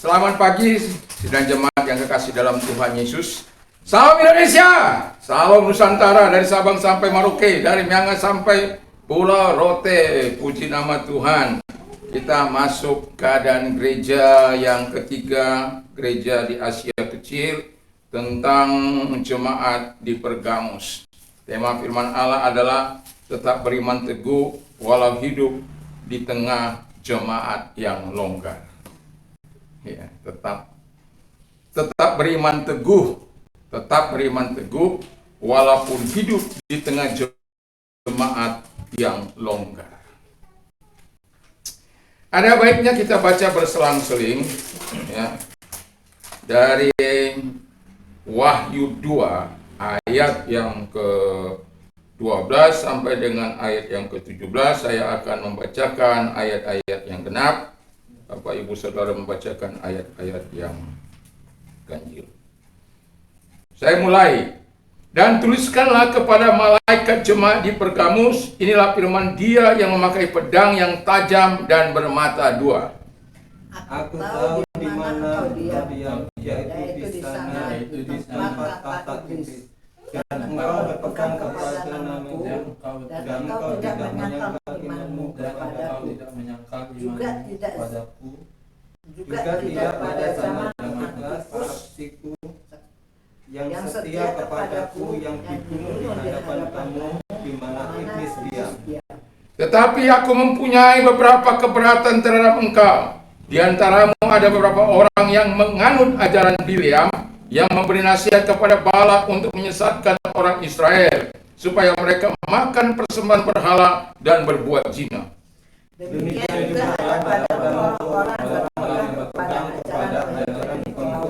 Selamat pagi sidang jemaat yang kekasih dalam Tuhan Yesus. Salam Indonesia, salam Nusantara, dari Sabang sampai Merauke, dari Myanga sampai Pulau Rote. Puji nama Tuhan. Kita masuk keadaan gereja yang ketiga, gereja di Asia Kecil, tentang jemaat di Pergamus. Tema firman Allah adalah tetap beriman teguh walau hidup di tengah jemaat yang longgar. Ya, tetap beriman teguh, walaupun hidup di tengah jemaat yang longgar. Ada baiknya kita baca berselang-seling, ya, dari Wahyu 2 ayat yang ke-12 sampai dengan ayat yang ke-17. Saya akan membacakan ayat-ayat yang genap. Bapak Ibu Saudara membacakan ayat-ayat yang ganjil. Saya mulai. Dan tuliskanlah kepada malaikat jemaat di Pergamus, inilah firman Dia yang memakai pedang yang tajam dan bermata dua. Aku tahu di mana engkau diam, yaitu di sana, di tempat tahta iblis. Dan engkau berpegang kepada namaku, dan engkau tidak menyangkal imanmu kepadaku, juga tidak pada zaman kekasihku yang setia kepadaku, yang dibunuh di hadapan kamu, di mana iblis diam. Tetapi aku mempunyai beberapa keberatan terhadap engkau. Di antaramu ada beberapa orang yang menganut ajaran Bileam, yang memberi nasihat kepada Balak untuk menyesatkan orang Israel, supaya mereka makan persembahan berhala dan berbuat zina. Demikian juga kepada orang-orang yang berpegang kepada ajaran pengikutmu.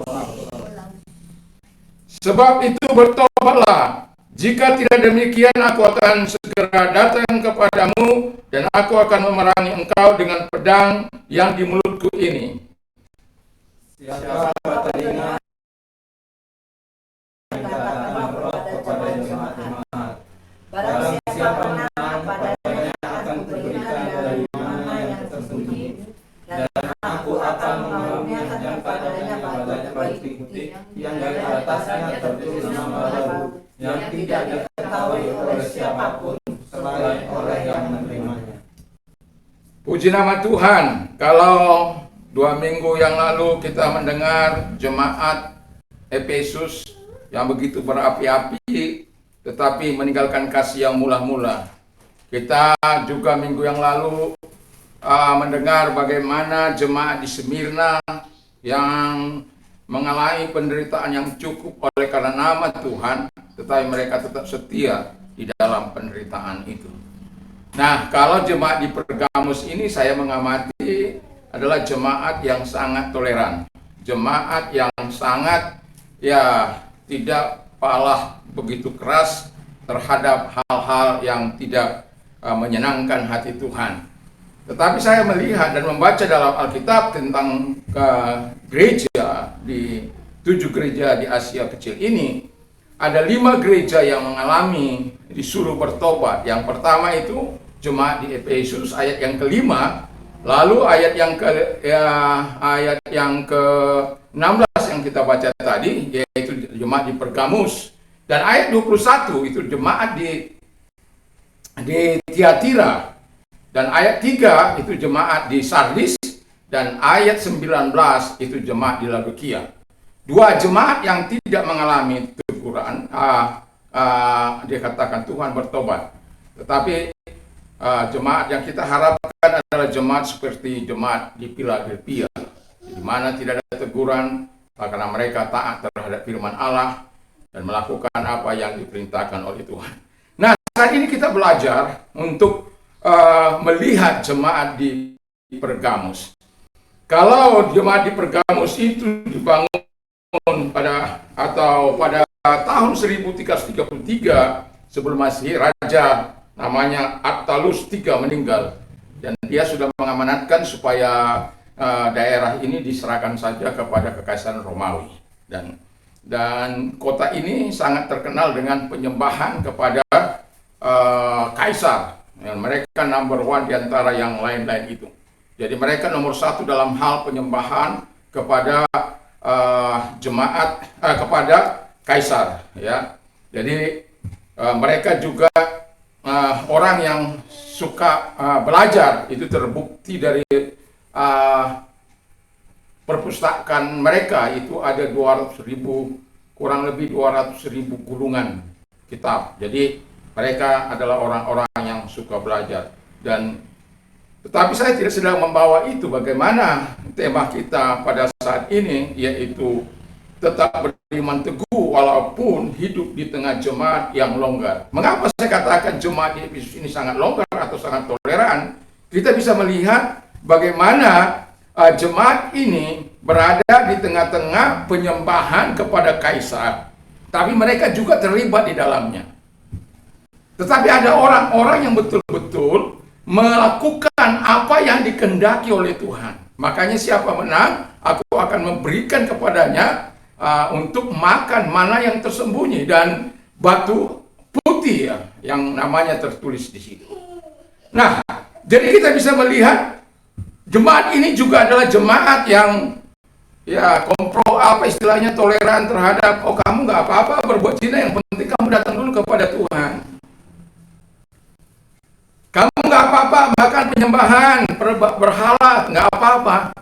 Sebab itu bertobatlah. Jika tidak demikian, aku akan segera datang kepadamu, dan aku akan memerangi engkau dengan pedang yang di mulutku ini. Siapa telinga kepada jemaat-jemaat, barang siapa menang padanya akan kuberikan dari mana yang tersembunyi, dan aku akan mengaruniakan kepadanya batu putih yang dari atasnya tertulis nama baru, yang tidak diketahui oleh siapapun selain oleh yang menerimanya. Puji nama Tuhan. Kalau 2 minggu yang lalu kita mendengar jemaat Efesus yang begitu berapi-api, tetapi meninggalkan kasih yang mula-mula. Kita juga minggu yang lalu mendengar bagaimana jemaat di Smyrna yang mengalami penderitaan yang cukup oleh karena nama Tuhan, tetapi mereka tetap setia di dalam penderitaan itu. Nah, kalau jemaat di Pergamus ini saya mengamati adalah jemaat yang sangat toleran, jemaat yang sangat tidak palah begitu keras terhadap hal-hal yang tidak menyenangkan hati Tuhan. Tetapi saya melihat dan membaca dalam Alkitab tentang gereja di 7 gereja di Asia Kecil ini, ada 5 gereja yang mengalami disuruh bertobat. Yang pertama itu jemaat di Efesus ayat yang kelima, lalu ayat yang ke-16 yang kita baca tadi, yaitu jemaat di Pergamus, dan ayat 21 itu jemaat di Tiatira, dan ayat 3 itu jemaat di Sardis, dan ayat 19 itu jemaat di Laodikia. 2 jemaat yang tidak mengalami teguran, dia katakan Tuhan bertobat. Tetapi jemaat yang kita harapkan adalah jemaat seperti jemaat di Philadelphia, di mana tidak ada teguran karena mereka taat terhadap firman Allah dan melakukan apa yang diperintahkan oleh Tuhan. Nah, saat ini kita belajar untuk melihat jemaat di Pergamus. Kalau jemaat di Pergamus itu dibangun pada tahun 1333 sebelum Masehi, raja namanya Attalus III meninggal, dan dia sudah mengamanatkan supaya daerah ini diserahkan saja kepada Kekaisaran Romawi, dan kota ini sangat terkenal dengan penyembahan kepada kaisar. Mereka number one di antara yang lain-lain itu. Jadi mereka nomor 1 dalam hal penyembahan kepada kepada kaisar, ya. Jadi mereka juga orang yang suka belajar. Itu terbukti dari perpustakaan mereka. Itu ada 200.000, kurang lebih 200.000 gulungan kitab. Jadi mereka adalah orang-orang yang suka belajar. Tetapi saya tidak sedang membawa itu. Bagaimana tema kita pada saat ini, yaitu tetap beriman teguh walaupun hidup di tengah jemaat yang longgar. Mengapa saya katakan jemaat di Efesus ini sangat longgar atau sangat toleran? Kita bisa melihat bagaimana jemaat ini berada di tengah-tengah penyembahan kepada kaisar. Tapi mereka juga terlibat di dalamnya. Tetapi ada orang-orang yang betul-betul melakukan apa yang dikehendaki oleh Tuhan. Makanya siapa menang, aku akan memberikan kepadanya untuk makan mana yang tersembunyi dan batu putih, ya, yang namanya tertulis di situ. Nah, jadi kita bisa melihat jemaat ini juga adalah jemaat yang istilahnya toleran terhadap kamu nggak apa-apa berbuat zina, yang penting kamu datang dulu kepada Tuhan. Kamu nggak apa-apa bahkan penyembahan berhala, nggak apa-apa.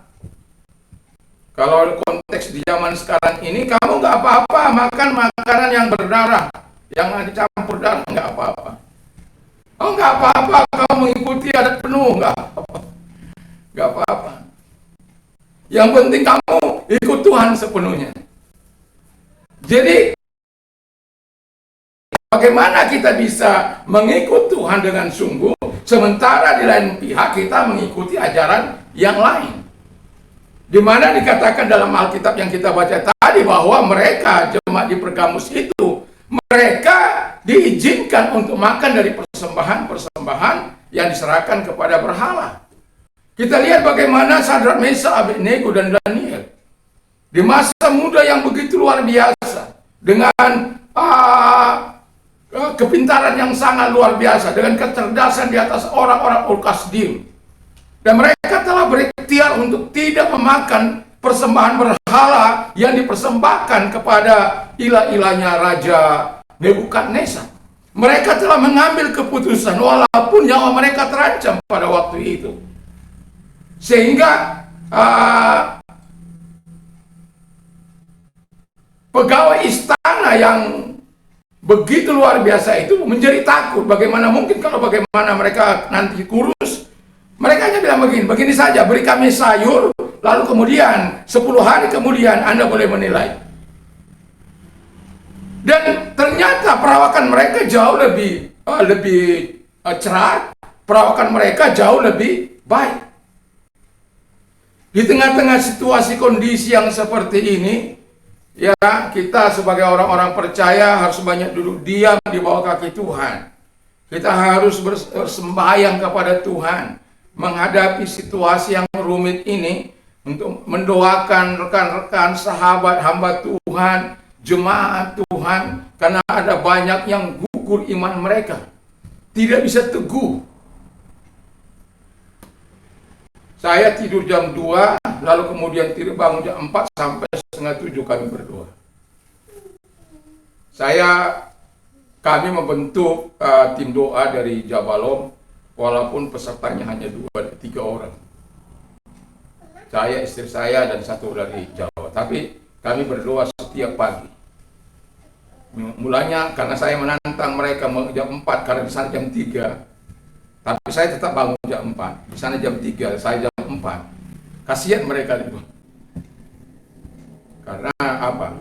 Kalau konteks di zaman sekarang ini, kamu nggak apa-apa makan makanan yang berdarah, yang dicampur darah, nggak apa-apa. Oh, nggak apa-apa kamu mengikuti adat penuh, nggak apa-apa. Nggak apa-apa. Yang penting kamu ikut Tuhan sepenuhnya. Jadi, bagaimana kita bisa mengikut Tuhan dengan sungguh, sementara di lain pihak kita mengikuti ajaran yang lain? Di mana dikatakan dalam Alkitab yang kita baca tadi bahwa mereka, jemaat di Pergamus itu, mereka diizinkan untuk makan dari persembahan-persembahan yang diserahkan kepada berhala. Kita lihat bagaimana Sadrak, Mesak, Abednego, dan Daniel di masa muda yang begitu luar biasa, dengan kepintaran yang sangat luar biasa, dengan kecerdasan di atas orang-orang Ulkasdim. Dan mereka telah berikhtiar untuk tidak memakan persembahan berhala yang dipersembahkan kepada ilah-ilahnya Raja Nebukadnezar. Mereka telah mengambil keputusan walaupun nyawa mereka terancam pada waktu itu. Sehingga pegawai istana yang begitu luar biasa itu menjadi takut. Bagaimana mungkin kalau bagaimana mereka nanti kurus. Mereka hanya bilang begini saja, beri kami sayur, lalu kemudian 10 hari kemudian Anda boleh menilai. Dan ternyata perawakan mereka jauh lebih cerah, perawakan mereka jauh lebih baik. Di tengah-tengah situasi kondisi yang seperti ini, ya, kita sebagai orang-orang percaya harus banyak duduk diam di bawah kaki Tuhan. Kita harus bersembahyang kepada Tuhan, menghadapi situasi yang rumit ini, untuk mendoakan rekan-rekan, sahabat, hamba Tuhan, jemaat Tuhan, karena ada banyak yang gugur iman mereka, tidak bisa teguh. Saya tidur jam 2, lalu kemudian tidur bangun jam 4 sampai setengah 7 kami berdoa. Kami membentuk tim doa dari Jabalom, walaupun pesertanya hanya 2-3 orang. Saya, istri saya, dan 1 dari Jawa. Tapi kami berdoa setiap pagi. Mulanya karena saya menantang mereka jam 4, karena di sana jam 3. Tapi saya tetap bangun jam 4. Di sana jam 3, saya jam 4. Kasihan mereka itu. Karena apa?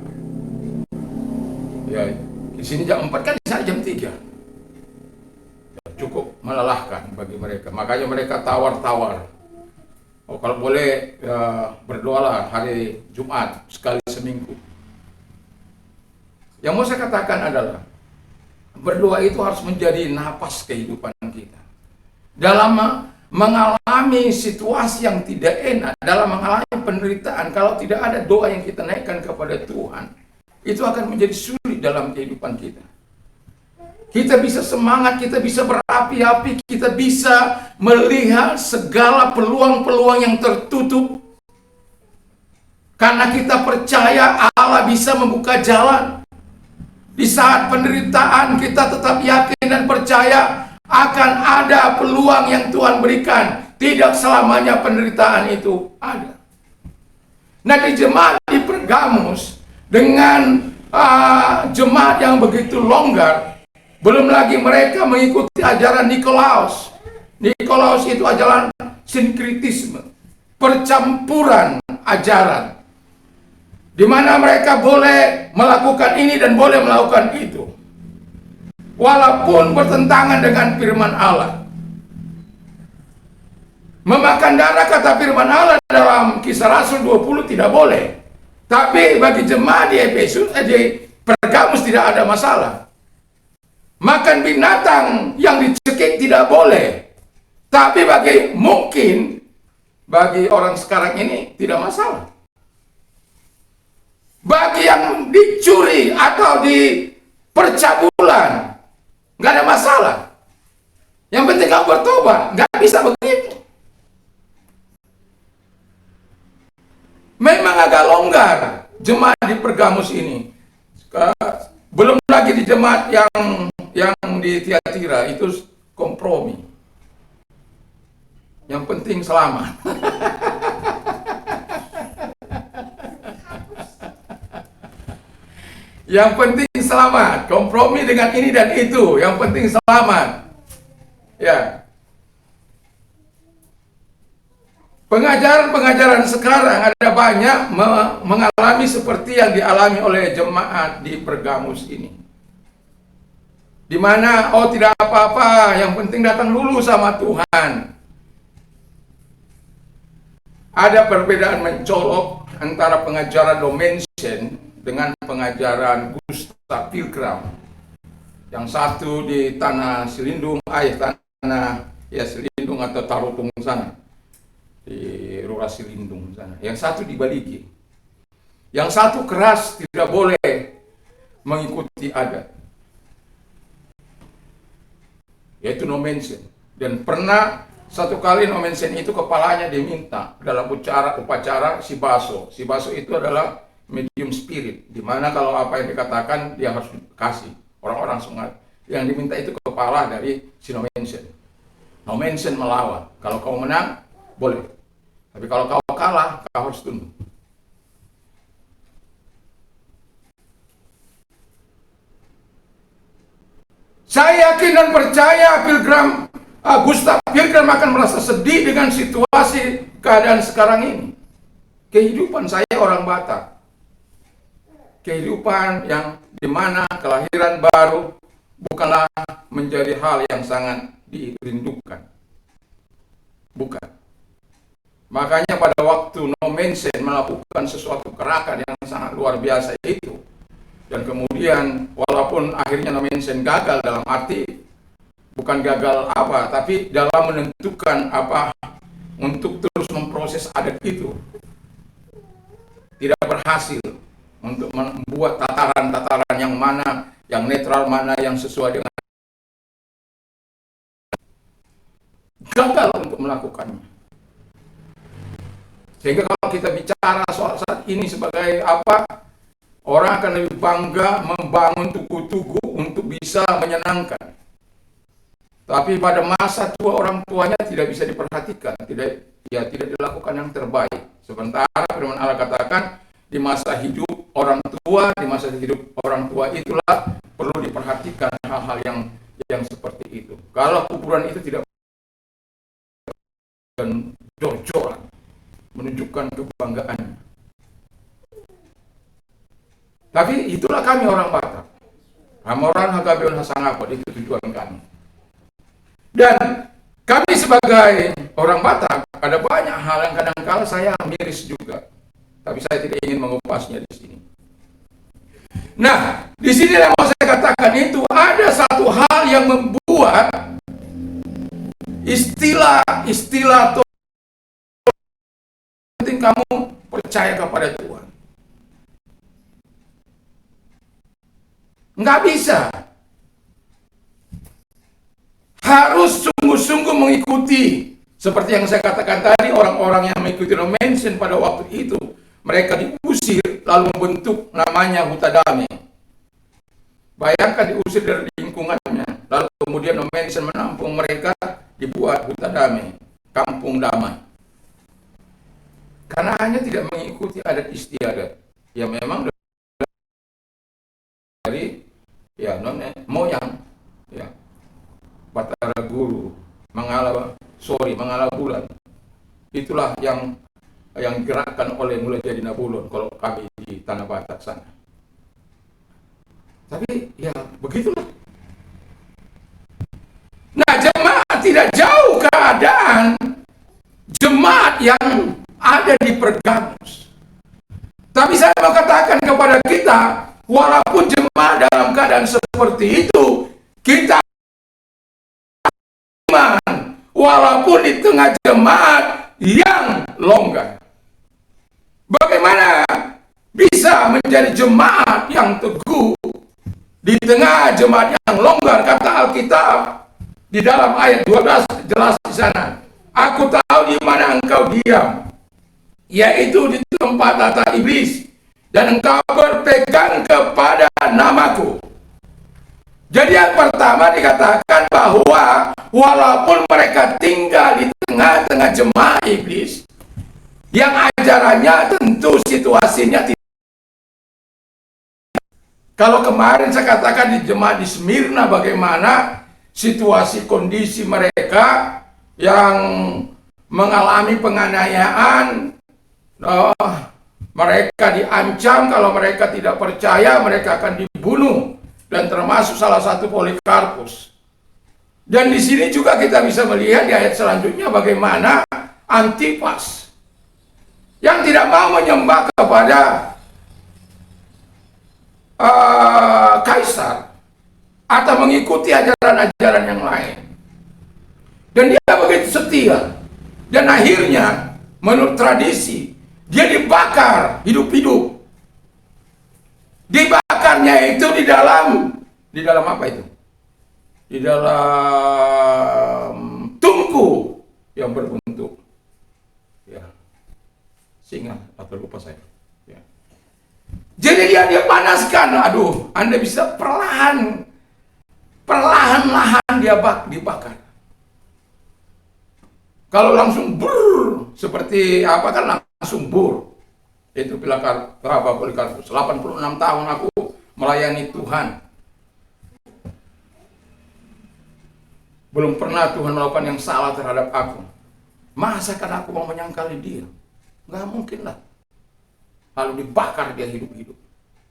Ya, di sini jam 4, kan di sana jam 3. Cukup melelahkan bagi mereka. Makanya mereka tawar-tawar. Kalau boleh berdoalah hari Jumat sekali seminggu. Yang mau saya katakan adalah berdoa itu harus menjadi napas kehidupan kita. Dalam mengalami situasi yang tidak enak, dalam mengalami penderitaan, kalau tidak ada doa yang kita naikkan kepada Tuhan, itu akan menjadi sulit dalam kehidupan kita. Kita bisa semangat, kita bisa berapi-api, kita bisa melihat segala peluang-peluang yang tertutup. Karena kita percaya Allah bisa membuka jalan. Di saat penderitaan kita tetap yakin dan percaya akan ada peluang yang Tuhan berikan. Tidak selamanya penderitaan itu ada. Nah, di jemaat di Pergamus dengan jemaat yang begitu longgar, belum lagi mereka mengikuti ajaran Nikolaus. Nikolaus itu ajaran sinkritisme, percampuran ajaran, di mana mereka boleh melakukan ini dan boleh melakukan itu, walaupun bertentangan dengan firman Allah. Memakan darah, kata firman Allah dalam Kisah Rasul 20, tidak boleh. Tapi bagi jemaat di di Pergamus tidak ada masalah. Makan binatang yang dicekik tidak boleh. Tapi bagi orang sekarang ini tidak masalah. Bagi yang dicuri atau di percabulan, nggak ada masalah. Yang penting kamu bertobat, nggak bisa begitu. Memang agak longgar jemaat di Pergamus ini. Belum lagi di jemaat yang di Tiatira itu kompromi. Yang penting selamat. Yang penting selamat. Kompromi dengan ini dan itu. Yang penting selamat. Ya. Pengajaran-pengajaran sekarang ada banyak mengalami seperti yang dialami oleh jemaat di Pergamus ini. Di mana, oh tidak apa-apa, yang penting datang dulu sama Tuhan. Ada perbedaan mencolok antara pengajaran Domitian dengan pengajaran Gustav Pilgrim. Yang satu di tanah Selindung, Selindung atau Tarutung sana. Di Rura Selindung sana. Yang satu di Baligi. Yang satu keras, tidak boleh mengikuti adat, yaitu Nomensen. Dan pernah satu kali Nomensen itu kepalanya diminta dalam upacara Sibaso. Sibaso itu adalah medium spirit, di mana kalau apa yang dikatakan dia harus dikasih. Orang-orang sungai yang diminta itu kepala dari si Nomensen. Nomensen melawan. Kalau kau menang, boleh. Tapi kalau kau kalah, kau harus tunduk. Saya yakin dan percaya Gustav Pilgrim akan merasa sedih dengan situasi keadaan sekarang ini. Kehidupan saya orang Batak. Kehidupan yang dimana kelahiran baru bukanlah menjadi hal yang sangat dirindukan. Bukan. Makanya pada waktu Nomensen melakukan sesuatu gerakan yang sangat luar biasa itu, dan kemudian walaupun akhirnya Nomensen gagal dalam arti bukan gagal apa, tapi dalam menentukan apa untuk terus memproses adat itu, tidak berhasil untuk membuat tataran-tataran yang mana yang netral, mana yang sesuai dengan, gagal untuk melakukannya. Sehingga kalau kita bicara soal saat ini sebagai apa, orang akan lebih bangga membangun tugu-tugu untuk bisa menyenangkan. Tapi pada masa tua orang tuanya tidak bisa diperhatikan, tidak dilakukan yang terbaik. Sementara firman Allah katakan di masa hidup orang tua itulah perlu diperhatikan hal-hal yang seperti itu. Kalau kuburan itu tidak dan jor-joran menunjukkan kebanggaannya. Tapi itulah kami orang Batak. Hamoran Hagabeon Hasangapot, itu tujuan kami. Dan kami sebagai orang Batak, ada banyak hal yang kadang-kala saya miris juga. Tapi saya tidak ingin mengupasnya di sini. Nah, di sini yang mau saya katakan itu ada satu hal yang membuat istilah penting kamu percaya kepada Tuhan. Nggak bisa. Harus sungguh-sungguh mengikuti. Seperti yang saya katakan tadi, orang-orang yang mengikuti Nomensen pada waktu itu, mereka diusir lalu membentuk namanya Huta Damai. Bayangkan diusir dari lingkungannya, lalu kemudian mention menampung mereka, dibuat Huta Damai, kampung damai. Karena hanya tidak mengikuti adat istiadat yang memang dari ya nenek moyang, ya Batara Guru, Mangala Bulan. Itulah yang digerakkan oleh Mulai Jadi Nabulon kalau kami di Tanah Batak sana. Tapi ya begitulah. Nah, jemaat tidak jauh keadaan jemaat yang ada di Pergamus. Tapi saya mau katakan kepada kita, walaupun jemaat dalam keadaan seperti itu, kita iman, walaupun di tengah jemaat yang longgar. Bagaimana bisa menjadi jemaat yang teguh di tengah jemaat yang longgar? Kata Alkitab di dalam ayat 12 jelas di sana. Aku tahu di mana engkau diam, yaitu di tempat tata iblis, dan engkau berpegang kepada namaku. Jadi yang pertama dikatakan bahwa walaupun mereka tinggal di tengah-tengah jemaat iblis, yang ajarannya tentu situasinya tidak. Kalau kemarin saya katakan di jemaat di Smyrna bagaimana situasi kondisi mereka yang mengalami penganiayaan, mereka diancam kalau mereka tidak percaya mereka akan dibunuh, dan termasuk salah satu Polikarpus. Dan di sini juga kita bisa melihat di ayat selanjutnya bagaimana Antipas yang tidak mau menyembah kepada kaisar atau mengikuti ajaran-ajaran yang lain. Dan dia begitu setia. Dan akhirnya menurut tradisi dia dibakar hidup-hidup. Dibakarnya itu di dalam apa itu? Di dalam tungku yang berbentuk ya singa atau lupa saya. Ya. Jadi dia panaskan. Aduh, Anda bisa perlahan-lahan dia dibakar. Kalau langsung bur seperti apa kan langsung bur. Itu Polikarpus. 86 tahun aku melayani Tuhan. Belum pernah Tuhan melakukan yang salah terhadap aku. Masa kan aku mau menyangkali dia? Nggak mungkin lah. Lalu dibakar dia hidup-hidup.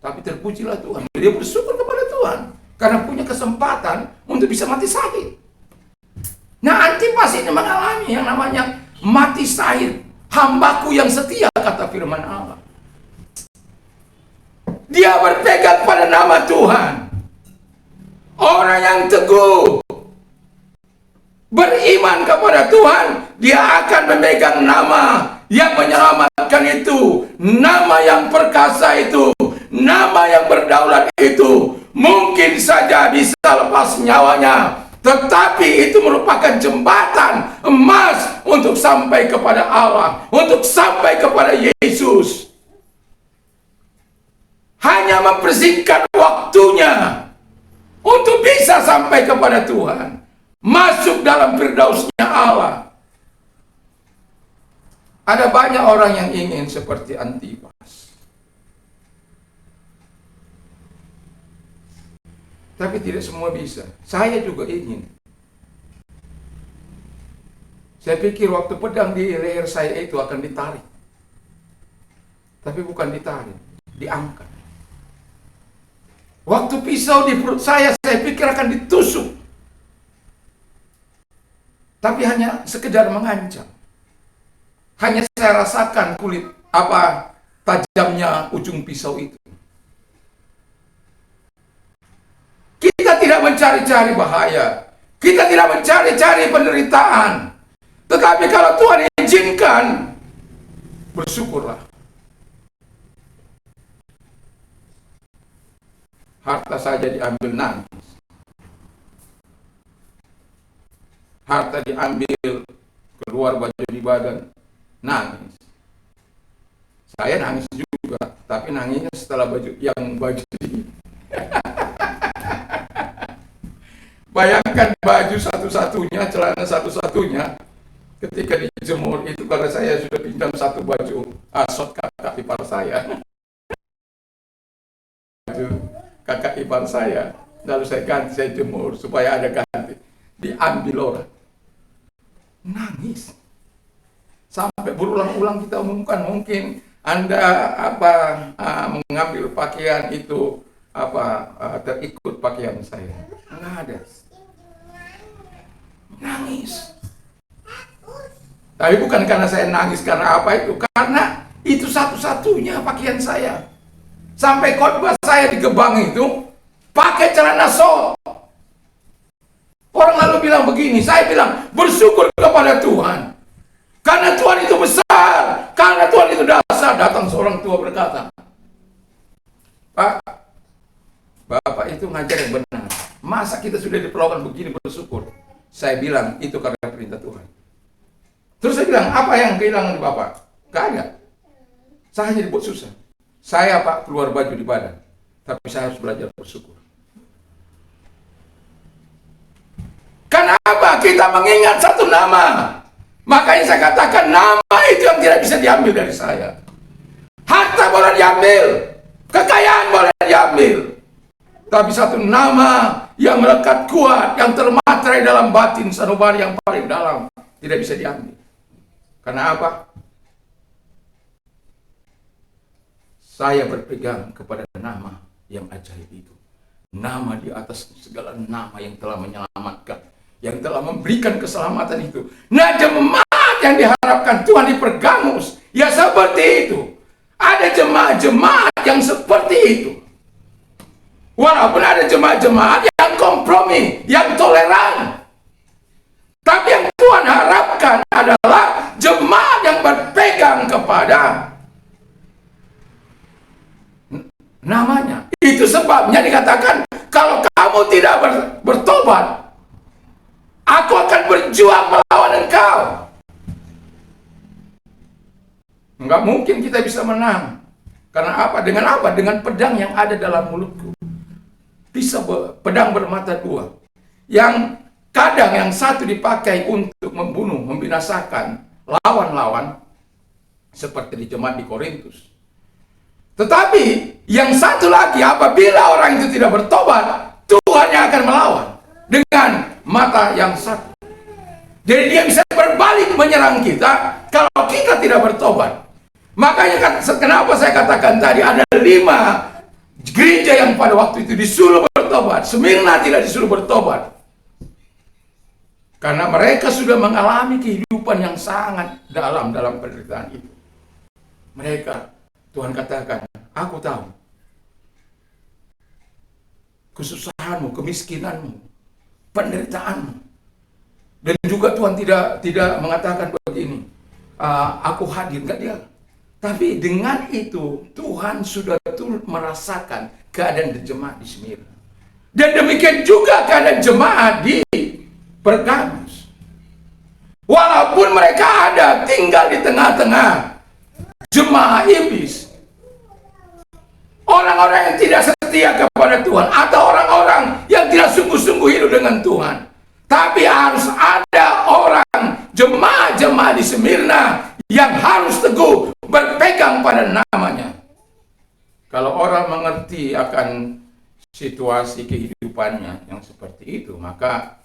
Tapi terpujilah Tuhan. Dia bersyukur kepada Tuhan. Karena punya kesempatan untuk bisa mati syahid. Nah, Antipas ini mengalami yang namanya mati syahid. Hambaku yang setia, kata firman Allah. Dia berpegang pada nama Tuhan. Orang yang teguh beriman kepada Tuhan, dia akan memegang nama yang menyelamatkan itu, nama yang perkasa itu, nama yang berdaulat itu. Mungkin saja bisa lepas nyawanya, tetapi itu merupakan jembatan emas untuk sampai kepada Allah, untuk sampai kepada Yesus. Hanya mempersingkat waktunya untuk bisa sampai kepada Tuhan, masuk dalam firdausnya Allah. Ada banyak orang yang ingin seperti Antipas. Tapi tidak semua bisa. Saya juga ingin. Saya pikir waktu pedang di leher saya itu akan ditarik. Tapi bukan ditarik, diangkat. Waktu pisau di perut saya pikir akan ditusuk. Tapi hanya sekedar mengancam. Hanya saya rasakan kulit tajamnya ujung pisau itu. Kita tidak mencari-cari bahaya. Kita tidak mencari-cari penderitaan. Tetapi kalau Tuhan izinkan, bersyukurlah. Harta saja diambil nangis. Harta diambil, keluar baju di badan, nangis. Saya nangis juga, tapi nangisnya setelah baju bayangkan baju satu-satunya, celana satu-satunya ketika dijemur itu, karena saya sudah pinjam satu baju asot kakak ipar saya. Baju kakak ipar saya, lalu saya ganti, saya jemur supaya ada ganti. Diambil orang. Nangis. Sampai berulang-ulang kita umumkan, mungkin Anda mengambil pakaian itu terikut pakaian saya. Enggak ada. Nangis. Tapi bukan karena saya nangis karena apa itu, karena itu satu-satunya pakaian saya. Sampai khotbah saya di Gebang itu pakai celana sol. Orang lalu bilang begini, saya bilang bersyukur kepada Tuhan. Karena Tuhan itu besar, karena Tuhan itu dasar. Datang seorang tua berkata, Pak, Bapak itu ngajar yang benar. Masa kita sudah diperlakukan begini bersyukur? Saya bilang, itu karena perintah Tuhan. Terus saya bilang, apa yang kehilangan di Bapak? Gak ada. Saya hanya dibuat susah. Saya, Pak, keluar baju di badan. Tapi saya harus belajar bersyukur. Kenapa? Kita mengingat satu nama. Makanya saya katakan nama itu yang tidak bisa diambil dari saya. Harta boleh diambil, kekayaan boleh diambil, tapi satu nama yang melekat kuat, yang termaterai dalam batin sanubari yang paling dalam, tidak bisa diambil. Karena apa? Saya berpegang kepada nama yang ajaib itu. Nama di atas segala nama yang telah menyelamatkan, yang telah memberikan keselamatan itu. Nah, jemaat yang diharapkan Tuhan di Pergamus, ya seperti itu. Ada jemaat-jemaat yang seperti itu. Walaupun ada jemaat-jemaat yang kompromi, yang toleran. Tapi yang Tuhan harapkan adalah jemaat yang berpegang kepada namanya. Itu sebabnya dikatakan, kalau kamu tidak bertobat, aku akan berjuang melawan engkau. Enggak mungkin kita bisa menang. Karena apa? Dengan apa? Dengan pedang yang ada dalam mulutku. Pedang bermata dua. Yang kadang yang satu dipakai untuk membunuh, membinasakan lawan-lawan, seperti di jemaat di Korintus. Tetapi yang satu lagi, apabila orang itu tidak bertobat, Tuhan yang akan melawan dengan mata yang satu. Jadi dia bisa berbalik menyerang kita kalau kita tidak bertobat. Makanya kenapa saya katakan tadi ada 5 gereja yang pada waktu itu disuruh bertobat. Smyrna tidak disuruh bertobat. Karena mereka sudah mengalami kehidupan yang sangat dalam penderitaan itu. Mereka, Tuhan katakan, aku tahu kesusahanmu, kemiskinanmu, penderitaanmu. Dan juga Tuhan tidak mengatakan begini, aku hadir, enggak dia. Tapi dengan itu Tuhan sudah turut merasakan keadaan jemaat di Smyrna. Dan demikian juga keadaan jemaat di Pergamus. Walaupun mereka ada tinggal di tengah-tengah jemaat iblis, orang-orang yang tidak setia kepada Tuhan, atau orang-orang yang tidak sungguh-sungguh hidup dengan Tuhan. Tapi harus ada orang jemaat-jemaat di Smyrna yang harus teguh berpegang pada namanya. Kalau orang mengerti akan situasi kehidupannya yang seperti itu, maka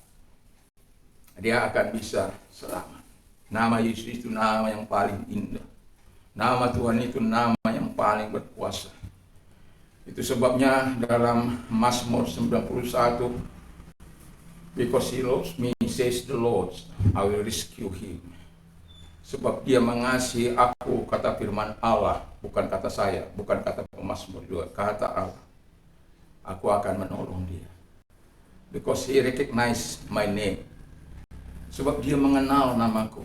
dia akan bisa selamat. Nama Yesus itu nama yang paling indah. Nama Tuhan itu nama yang paling berkuasa. Itu sebabnya dalam Mazmur 91, because he loves me, says the Lord, I will rescue him. Sebab dia mengasihi aku, kata firman Allah, bukan kata saya, bukan kata pemazmur juga, kata Allah. Aku akan menolong dia. Because he recognize my name. Sebab dia mengenal namaku.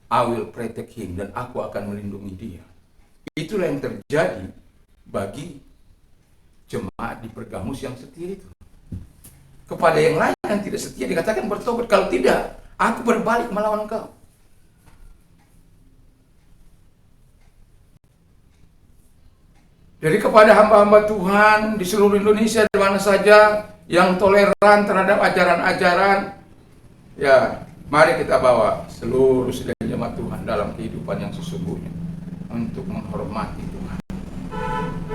I will protect him, dan aku akan melindungi dia. Itulah yang terjadi bagi jemaat di Pergamus yang setia itu. Kepada yang lain yang tidak setia dikatakan bertobat, kalau tidak, aku berbalik melawan engkau. Jadi kepada hamba-hamba Tuhan di seluruh Indonesia, di mana saja yang toleran terhadap ajaran-ajaran, ya mari kita bawa seluruh sidang jemaat Tuhan dalam kehidupan yang sesungguhnya, untuk menghormati Tuhan,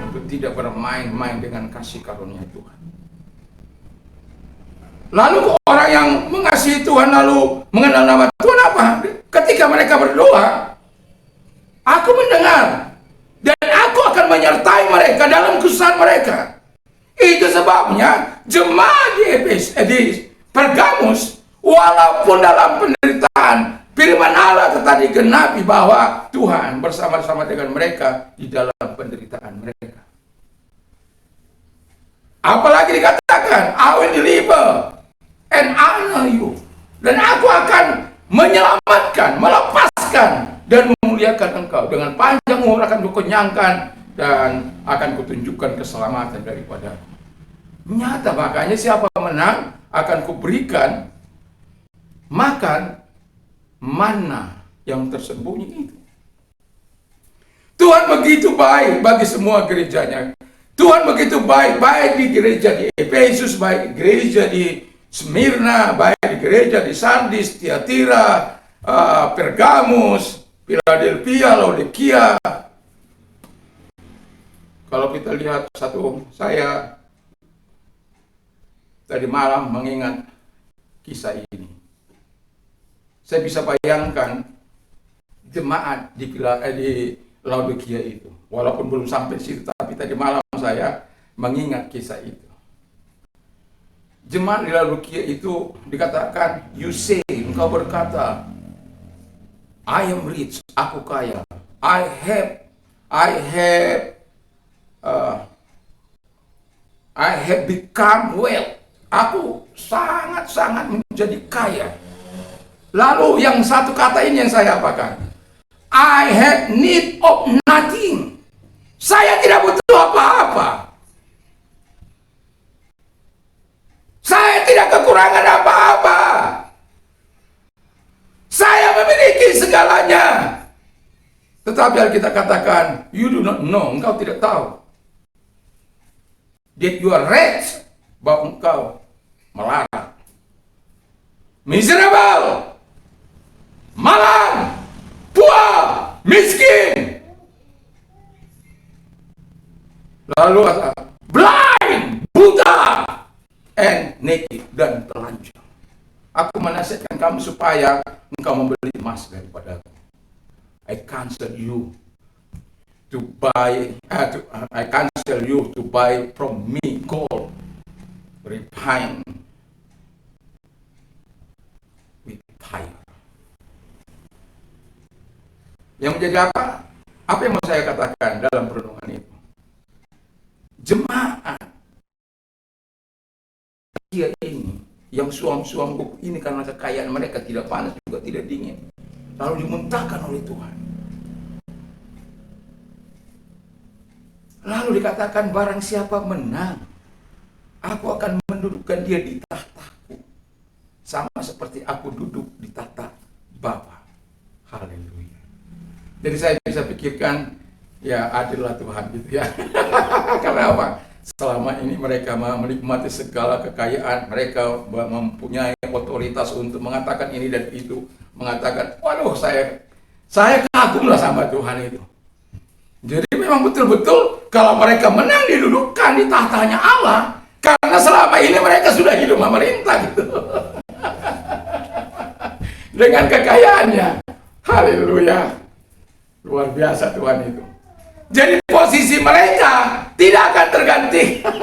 untuk tidak bermain-main dengan kasih karunia Tuhan. Lalu orang yang mengasihi Tuhan lalu mengenal nama Tuhan apa? Ketika mereka berdoa, aku mendengar dan aku akan menyertai mereka dalam kesusahan mereka. Itu sebabnya jemaat di Pergamus, walaupun dalam penderitaan, firman Allah tetap digenapi bahwa Tuhan bersama-sama dengan mereka di dalam penderitaan mereka. Apalagi dikatakan, I will deliver and honor you. Dan aku akan menyelamatkan, melepaskan, dan memuliakan engkau. Dengan panjang umur akan kukenyangkan, dan akan kutunjukkan keselamatan daripada. Nyata, makanya siapa menang akan kuberikan makan mana yang tersembunyi itu. Tuhan begitu baik bagi semua gerejanya. Tuhan begitu baik, baik di gereja di Efesus, baik di gereja di Smyrna, baik di gereja di Sardis, Tiatira, Pergamus, Philadelphia, Laodikia. Kalau kita lihat saya tadi malam mengingat kisah ini, saya bisa bayangkan jemaat di Laodikia itu, walaupun belum sampai situ, tapi tadi malam saya mengingat kisah itu. Jemaat di Laodikia itu dikatakan, you say, engkau berkata, I am rich, aku kaya. I have become well. Aku sangat-sangat menjadi kaya. Lalu yang satu kata ini yang saya apakan? I have need of nothing. Saya tidak butuh apa-apa. Saya tidak kekurangan apa-apa. Saya memiliki segalanya. Tetapi Alkitab katakan, you do not know, engkau tidak tahu. That you are rich, bahwa engkau melarat. Miserable, malang, tua, miskin. Lalu blind, buta, and naked, dan telanjang. Aku menasihatkan kamu supaya engkau membeli emas daripada aku. I counsel you to buy from me gold refined with fire. Yang menjadi apa? Apa yang mau saya katakan dalam perenungan itu? Jemaat dia ini, yang suam-suam ini karena kekayaan mereka tidak panas juga tidak dingin, lalu dimuntahkan oleh Tuhan. Lalu dikatakan, barang siapa menang, aku akan mendudukkan dia di tahtaku, sama seperti aku duduk di tahta Bapa. Haleluya. Jadi saya bisa pikirkan, ya adillah Tuhan gitu ya. Karena apa? Selama ini mereka menikmati segala kekayaan, mereka mempunyai otoritas untuk mengatakan ini dan itu, mengatakan, waduh saya kagum lah sama Tuhan itu. Jadi memang betul-betul kalau mereka menang didudukkan di tahtanya Allah, karena selama ini mereka sudah hidup memerintah gitu. Dengan kekayaannya. Haleluya. Luar biasa Tuhan itu. Jadi posisi mereka tidak akan tergantikan.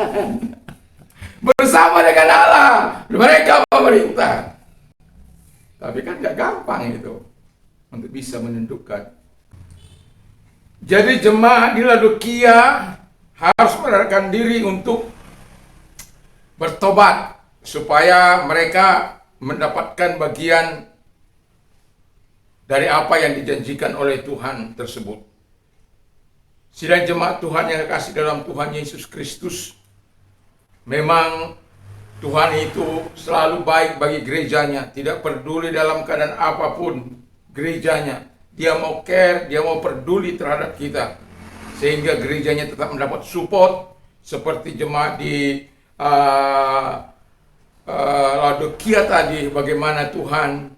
Bersama dengan Allah, mereka memerintah. Tapi kan gak gampang itu untuk bisa menentukan. Jadi jemaat di Laodikia harus menarik diri untuk bertobat supaya mereka mendapatkan bagian dari apa yang dijanjikan oleh Tuhan tersebut. Sidang jemaat Tuhan yang kekasih dalam Tuhan Yesus Kristus, memang Tuhan itu selalu baik bagi gerejanya, tidak peduli dalam keadaan apapun gerejanya. Dia mau care, dia mau peduli terhadap kita. sehingga gerejanya tetap mendapat support seperti jemaat di Laodikia tadi, bagaimana Tuhan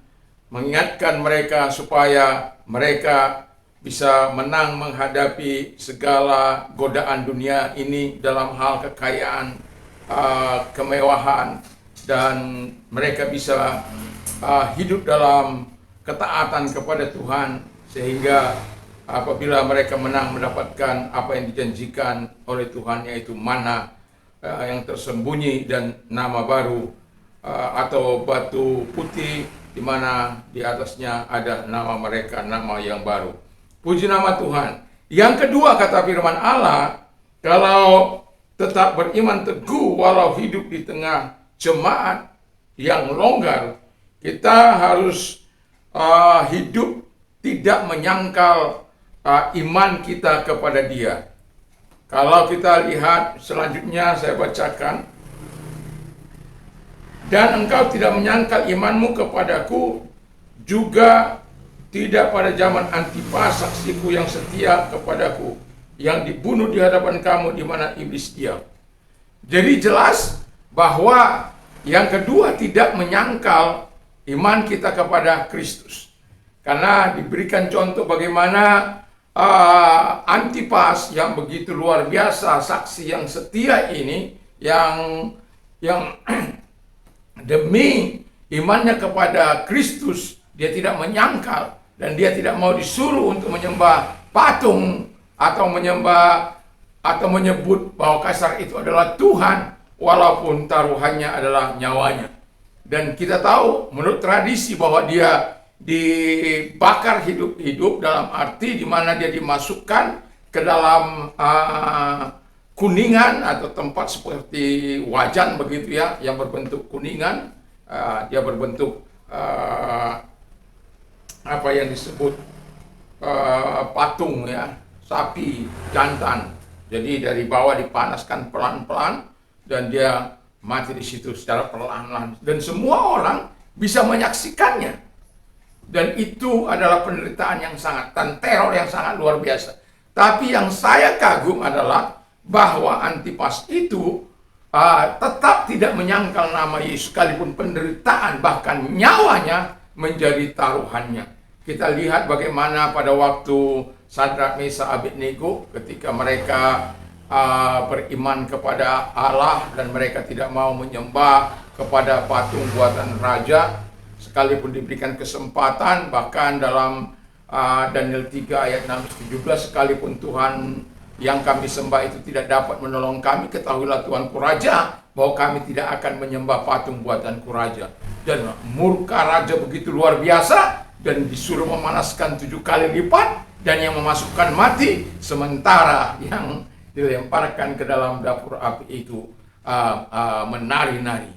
mengingatkan mereka supaya mereka bisa menang menghadapi segala godaan dunia ini dalam hal kekayaan, kemewahan, dan mereka bisa hidup dalam ketaatan kepada Tuhan, sehingga apabila mereka menang mendapatkan apa yang dijanjikan oleh Tuhan, yaitu mana yang tersembunyi dan nama baru, atau batu putih di mana di atasnya ada nama mereka, nama yang baru. Puji nama Tuhan. Yang kedua, kata firman Allah, kalau tetap beriman teguh walau hidup di tengah jemaat yang longgar, kita harus hidup tidak menyangkal iman kita kepada Dia. Kalau kita lihat selanjutnya, saya bacakan. Dan engkau tidak menyangkal imanmu kepadaku, juga tidak pada zaman Antipas saksiku yang setia kepadaku, yang dibunuh di hadapan kamu di mana iblis diam. Jadi jelas bahwa yang kedua, tidak menyangkal iman kita kepada Kristus. Karena diberikan contoh bagaimana Antipas yang begitu luar biasa, saksi yang setia ini, yang demi imannya kepada Kristus, dia tidak menyangkal dan dia tidak mau disuruh untuk menyembah patung atau menyebut bahwa Kaisar itu adalah Tuhan, walaupun taruhannya adalah nyawanya. Dan kita tahu menurut tradisi bahwa dia dibakar hidup-hidup, dalam arti di mana dia dimasukkan ke dalam kuningan atau tempat seperti wajan begitu ya, yang berbentuk kuningan. Dia berbentuk apa yang disebut patung ya, sapi jantan. Jadi dari bawah dipanaskan pelan-pelan dan dia mati di situ secara perlahan-lahan, dan semua orang bisa menyaksikannya. Dan itu adalah penderitaan yang sangat, dan teror yang sangat luar biasa. Tapi yang saya kagum adalah bahwa Antipas itu tetap tidak menyangkal nama Yesus, sekalipun penderitaan, bahkan nyawanya menjadi taruhannya. Kita lihat bagaimana pada waktu Sadrak, Mesakh, Abednego, ketika mereka beriman kepada Allah dan mereka tidak mau menyembah kepada patung buatan raja, sekalipun diberikan kesempatan, bahkan dalam Daniel 3 ayat 6-17, sekalipun Tuhan yang kami sembah itu tidak dapat menolong kami, ketahuilah Tuanku Raja bahwa kami tidak akan menyembah patung buatanku Raja. Dan murka raja begitu luar biasa, dan disuruh memanaskan 7 kali lipat, dan yang memasukkan mati, sementara yang dilemparkan ke dalam dapur api itu menari-nari.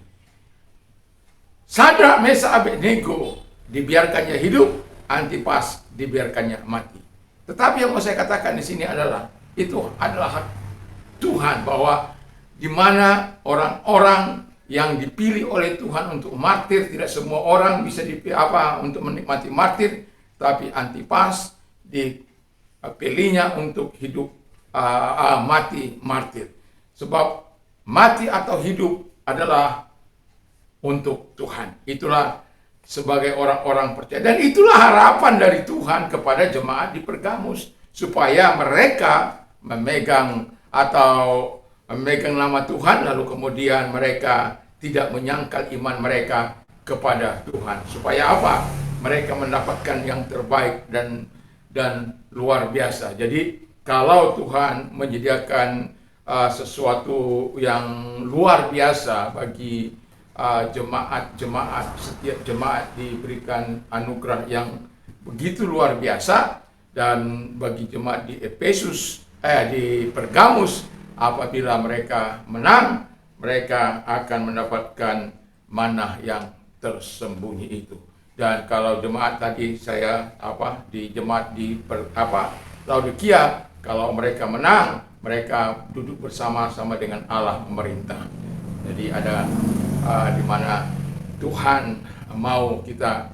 Sadrak, Mesakh, Abednego dibiarkannya hidup, Antipas dibiarkannya mati. Tetapi yang mau saya katakan di sini adalah itu adalah hak Tuhan, bahwa di mana orang-orang yang dipilih oleh Tuhan untuk martir, tidak semua orang bisa dipilih untuk menikmati martir, tapi Antipas dipilihnya untuk hidup mati martir. Sebab mati atau hidup adalah untuk Tuhan. Itulah sebagai orang-orang percaya, dan itulah harapan dari Tuhan kepada jemaat di Pergamus, supaya mereka memegang nama Tuhan, lalu kemudian mereka tidak menyangkal iman mereka kepada Tuhan. Supaya apa? Mereka mendapatkan yang terbaik dan luar biasa. Jadi kalau Tuhan menyediakan sesuatu yang luar biasa bagi jemaat, setiap jemaat diberikan anugerah yang begitu luar biasa, dan bagi jemaat di di Pergamus, apabila mereka menang, mereka akan mendapatkan manna yang tersembunyi itu. Dan kalau jemaat tadi di jemaat di Laodikia, kalau mereka menang, mereka duduk bersama-sama dengan Allah pemerintah. Jadi ada di mana Tuhan mau kita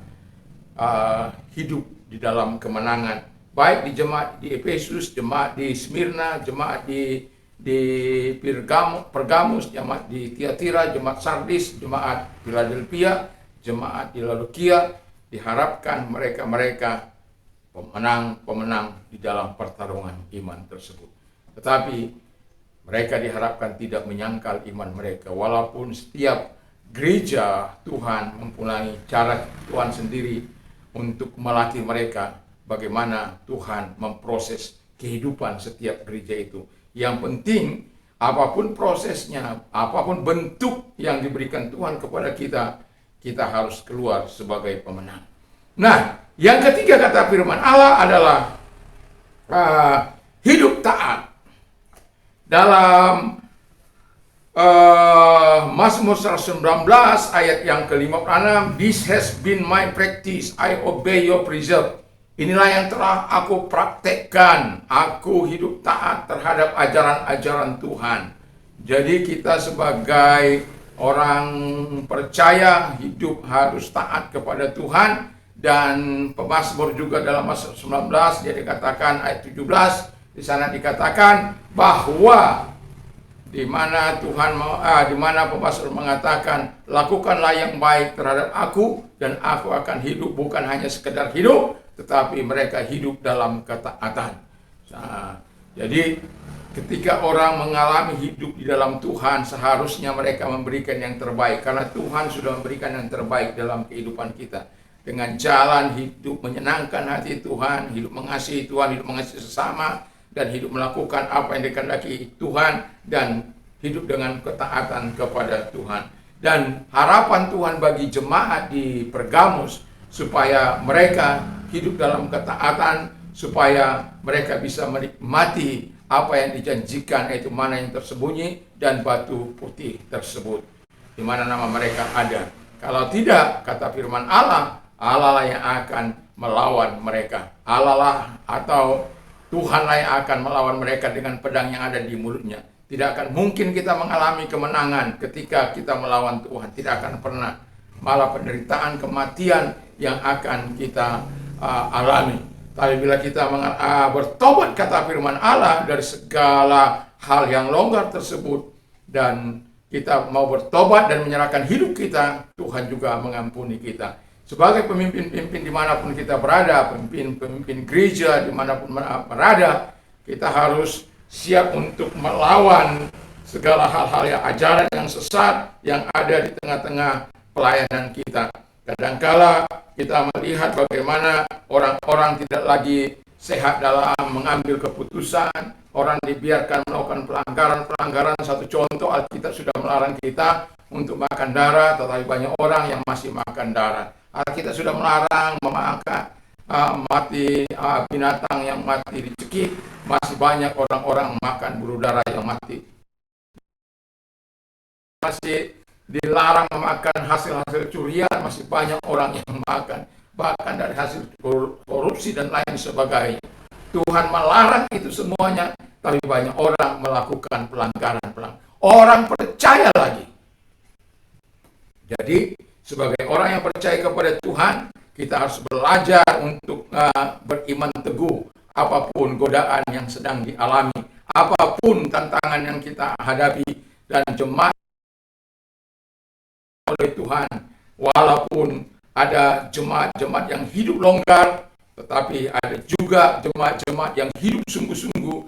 hidup di dalam kemenangan, baik di jemaat di Efesus, jemaat di Smyrna, jemaat di Pergamus, jemaat di Tiatira, jemaat Sardis, jemaat Philadelphia, jemaat di Laodikia, diharapkan mereka pemenang-pemenang di dalam pertarungan iman tersebut. Tetapi mereka diharapkan tidak menyangkal iman mereka, walaupun setiap gereja Tuhan mempunyai cara Tuhan sendiri untuk melatih mereka bagaimana Tuhan memproses kehidupan setiap gereja itu. Yang penting, apapun prosesnya, apapun bentuk yang diberikan Tuhan kepada kita, kita harus keluar sebagai pemenang. Nah, yang ketiga kata firman Allah adalah hidup taat. Dalam Mazmur 119 ayat yang ke-56, "This has been my practice, I obey your precept." Inilah yang telah aku praktekkan, aku hidup taat terhadap ajaran-ajaran Tuhan. Jadi kita sebagai orang percaya hidup harus taat kepada Tuhan. Dan pemazmur juga dalam Mazmur 19 dia dikatakan ayat 17, di sana dikatakan bahwa di mana pemazmur mengatakan, "Lakukanlah yang baik terhadap aku dan aku akan hidup, bukan hanya sekedar hidup, tetapi mereka hidup dalam ketaatan." Nah, jadi ketika orang mengalami hidup di dalam Tuhan, seharusnya mereka memberikan yang terbaik, karena Tuhan sudah memberikan yang terbaik dalam kehidupan kita. Dengan jalan hidup menyenangkan hati Tuhan, hidup mengasihi Tuhan, hidup mengasihi sesama, dan hidup melakukan apa yang dikehendaki Tuhan, dan hidup dengan ketaatan kepada Tuhan. Dan harapan Tuhan bagi jemaat di Pergamus, supaya mereka hidup dalam ketaatan, supaya mereka bisa menikmati apa yang dijanjikan, yaitu mana yang tersembunyi dan batu putih tersebut, di mana nama mereka ada. Kalau tidak, kata firman Allah, Allah lah yang akan melawan mereka. Allah lah atau Tuhanlah yang akan melawan mereka dengan pedang yang ada di mulutnya. Tidak akan mungkin kita mengalami kemenangan ketika kita melawan Tuhan. Tidak akan pernah. Malah penderitaan, kematian yang akan kita alami. Tapi bila kita bertobat, kata firman Allah, dari segala hal yang longgar tersebut, dan kita mau bertobat dan menyerahkan hidup kita, Tuhan juga mengampuni kita. Sebagai pemimpin-pemimpin dimanapun kita berada, pemimpin gereja dimanapun berada, kita harus siap untuk melawan segala hal-hal yang ajaran yang sesat yang ada di tengah-tengah pelayanan kita. Kadangkala kita melihat bagaimana orang-orang tidak lagi sehat dalam mengambil keputusan, orang dibiarkan melakukan pelanggaran. Satu contoh, Alkitab sudah melarang kita untuk makan darah, tetapi banyak orang yang masih makan darah. Kita sudah melarang memakan binatang yang mati dicekik, masih banyak orang-orang makan bulu darah yang mati. Masih dilarang memakan hasil-hasil curian, masih banyak orang yang makan, bahkan dari hasil korupsi dan lain sebagainya. Tuhan melarang itu semuanya, tapi banyak orang melakukan pelanggaran. Orang percaya lagi. Jadi sebagai orang yang percaya kepada Tuhan, kita harus belajar untuk beriman teguh. Apapun godaan yang sedang dialami, apapun tantangan yang kita hadapi, dan jemaat oleh Tuhan, walaupun ada jemaat-jemaat yang hidup longgar, tetapi ada juga jemaat-jemaat yang hidup sungguh-sungguh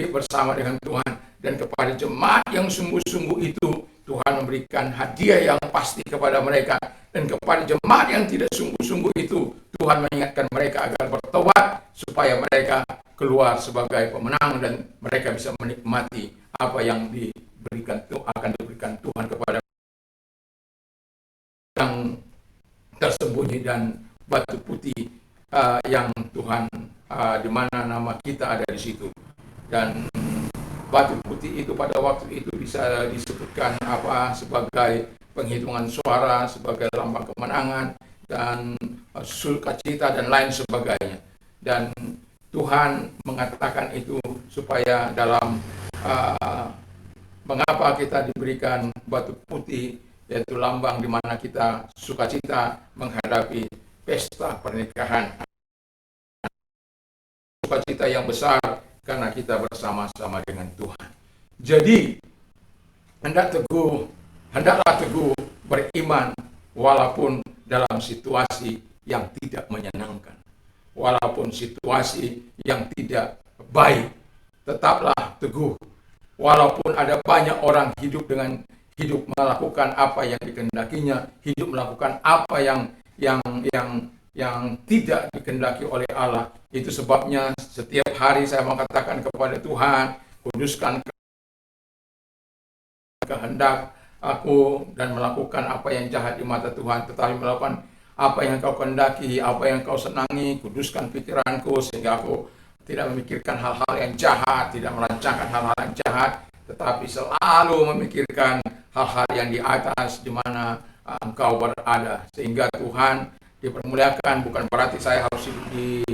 bersama dengan Tuhan. Dan kepada jemaat yang sungguh-sungguh itu, Tuhan memberikan hadiah yang pasti kepada mereka. Dan kepada jemaat yang tidak sungguh-sungguh itu, Tuhan mengingatkan mereka agar bertobat, supaya mereka keluar sebagai pemenang dan mereka bisa menikmati apa yang akan diberikan Tuhan kepada yang tersembunyi dan batu putih yang Tuhan, di mana nama kita ada di situ. Dan batu putih itu pada waktu itu bisa disebutkan sebagai penghitungan suara, sebagai lambang kemenangan dan sukacita dan lain sebagainya. Dan Tuhan mengatakan itu supaya dalam mengapa kita diberikan batu putih, yaitu lambang di mana kita sukacita menghadapi pesta pernikahan. sukacita yang besar karena kita bersama-sama dengan Tuhan. Jadi, hendaklah teguh beriman walaupun dalam situasi yang tidak menyenangkan. Walaupun situasi yang tidak baik, tetaplah teguh. Walaupun ada banyak orang hidup melakukan apa yang dikehendakinya, hidup melakukan apa yang tidak dikehendaki oleh Allah. Itu sebabnya setiap hari saya mengatakan kepada Tuhan, kuduskan kehendak aku dan melakukan apa yang jahat di mata Tuhan, tetapi melakukan apa yang kau kehendaki, apa yang kau senangi. Kuduskan pikiranku sehingga aku tidak memikirkan hal-hal yang jahat, tidak merancangkan hal-hal yang jahat, tetapi selalu memikirkan hal-hal yang di atas, di mana engkau berada. Sehingga Tuhan dipermuliakan. Bukan berarti saya harus hidup di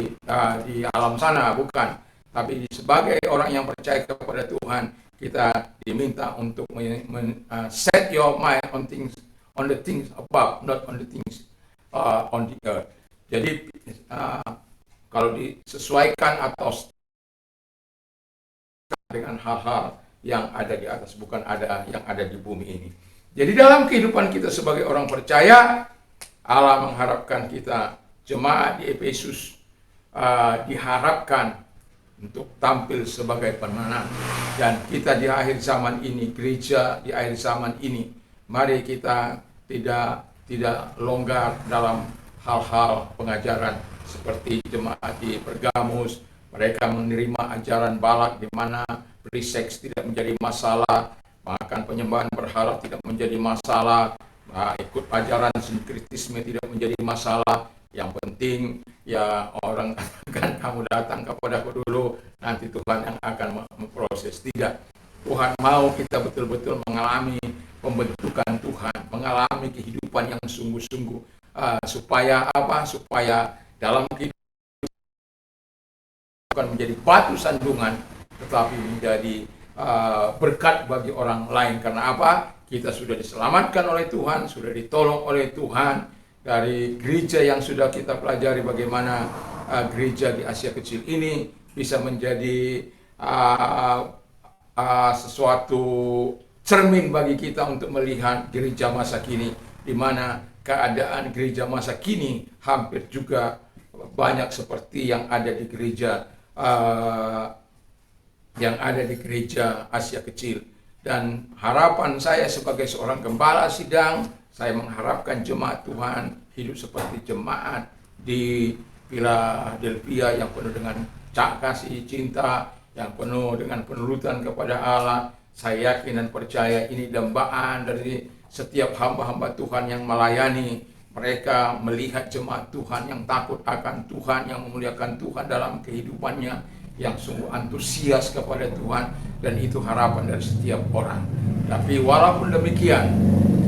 alam sana, bukan. Tapi sebagai orang yang percaya kepada Tuhan, kita diminta untuk set your mind on the things above, not on the things on the earth. Jadi kalau disesuaikan atau dengan hal-hal yang ada di atas, bukan yang ada di bumi ini. Jadi dalam kehidupan kita sebagai orang percaya, Allah mengharapkan kita, jemaat di Efesus diharapkan untuk tampil sebagai pemenang. Dan kita di akhir zaman ini, gereja di akhir zaman ini, mari kita tidak longgar dalam hal-hal pengajaran seperti jemaat di Pergamus. Mereka menerima ajaran Balak di mana pre-seks tidak menjadi masalah, bahkan penyembahan berhala tidak menjadi masalah, ikut ajaran sinkretisme tidak menjadi masalah. Yang penting ya orang katakan kamu datang kepadaku dulu, nanti Tuhan yang akan memproses. Tidak, Tuhan mau kita betul-betul mengalami pembentukan Tuhan, mengalami kehidupan yang sungguh-sungguh, supaya apa? Supaya dalam kehidupan bukan menjadi batu sandungan, tetapi menjadi berkat bagi orang lain. Karena apa? Kita sudah diselamatkan oleh Tuhan, sudah ditolong oleh Tuhan. Dari gereja yang sudah kita pelajari bagaimana gereja di Asia Kecil ini bisa menjadi sesuatu cermin bagi kita untuk melihat gereja masa kini, di mana keadaan gereja masa kini hampir juga banyak seperti yang ada di gereja Asia Kecil. Dan harapan saya sebagai seorang gembala sidang, saya mengharapkan jemaat Tuhan hidup seperti jemaat di Philadelphia yang penuh dengan kasih cinta, yang penuh dengan penurutan kepada Allah. Saya yakin dan percaya ini dambaan dari setiap hamba-hamba Tuhan yang melayani. Mereka melihat jemaat Tuhan yang takut akan Tuhan, yang memuliakan Tuhan dalam kehidupannya, yang sungguh antusias kepada Tuhan, dan itu harapan dari setiap orang. Tapi walaupun demikian,